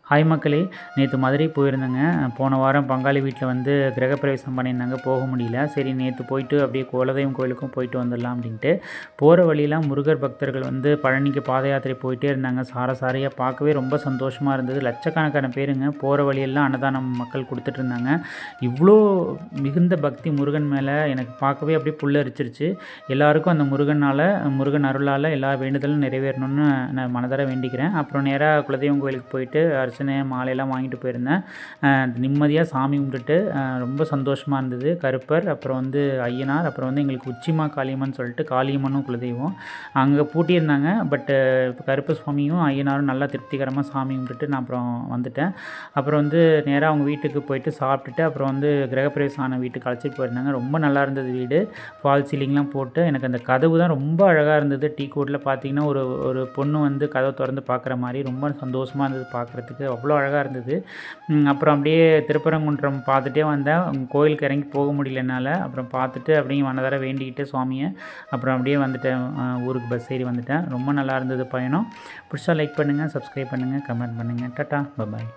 Hi மக்களே, நேற்று மதுரை போயிருந்தேங்க. போன வாரம் பங்காளி வீட்டில் வந்து கிரகப்பிரவேசம் பண்ணியிருந்தாங்க, போக முடியல. சரி நேற்று போயிட்டு அப்படியே குலதெய்வம் கோயிலுக்கும் போயிட்டு வந்துடலாம் அப்படின்ட்டு போகிற வழியெல்லாம் முருகர் பக்தர்கள் வந்து பழனிக்கு பாத யாத்திரை போயிட்டே இருந்தாங்க. சாரையாக பார்க்கவே ரொம்ப சந்தோஷமாக இருந்தது. லட்சக்கணக்கான பேருங்க போகிற வழியெல்லாம் அன்னதானம் மக்கள் கொடுத்துட்டு இருந்தாங்க. இவ்வளோ மிகுந்த பக்தி முருகன் மேலே எனக்கு பார்க்கவே அப்படியே புல்லரிச்சிருச்சு. எல்லாருக்கும் அந்த முருகன் அருளால் எல்லா வேண்டுதலும் நிறைவேறணும்னு நான் மனதார வேண்டிக்கிறேன். அப்புறம் நேராக குலதெய்வம் கோயிலுக்கு போயிட்டு அர்ச்சனை மாலையெல்லாம் வாங்கிட்டு போயிருந்தேன். நிம்மதியாக சாமி கும்பிட்டுட்டு ரொம்ப சந்தோஷமாக இருந்தது. கருப்பர், அப்புறம் வந்து ஐயனார், அப்புறம் வந்து எங்களுக்கு உச்சிமா காளியம்மன் சொல்லிட்டு காளியம்மனும் குலதெய்வம் அங்கே பூட்டியிருந்தாங்க. பட்டு கருப்ப சுவாமியும் ஐயனாரும் நல்லா திருப்திகரமாக சாமி கும்பிட்டுட்டு நான் அப்புறம் வந்துட்டேன். அப்புறம் வந்து நேராக அவங்க வீட்டுக்கு போயிட்டு சாப்பிட்டுட்டு அப்புறம் வந்து கிரகப்பிரவேசம் ஆன வீட்டுக்கு அழைச்சிட்டு போயிருந்தாங்க. ரொம்ப நல்லா இருந்தது வீடு. ஃபால் சீலிங்லாம் போட்டு எனக்கு அந்த கதவு தான் ரொம்ப அழகாக இருந்தது. டீ கோட்டில் பார்த்தீங்கன்னா ஒரு பொண்ணு வந்து கதவை திறந்து பார்க்குற மாதிரி ரொம்ப சந்தோஷமாக இருந்தது பார்க்குறதுக்கு. அவ்வளோ அழகாக இருந்தது. அப்புறம் அப்படியே திருப்பரங்குன்றம் பார்த்துட்டே வந்தேன். கோயிலுக்கு இறங்கி போக முடியல என்னால். அப்புறம் பார்த்துட்டு அப்படியே மனதார வேண்டிக்கிட்டு சுவாமியை அப்புறம் அப்படியே வந்துட்டேன். ஊருக்கு பஸ் ஏறி வந்துட்டேன். ரொம்ப நல்லா இருந்தது பயணம். பிடிச்சா லைக் பண்ணுங்கள், சப்ஸ்கிரைப் பண்ணுங்கள், கமெண்ட் பண்ணுங்கள். Tata, bye bye.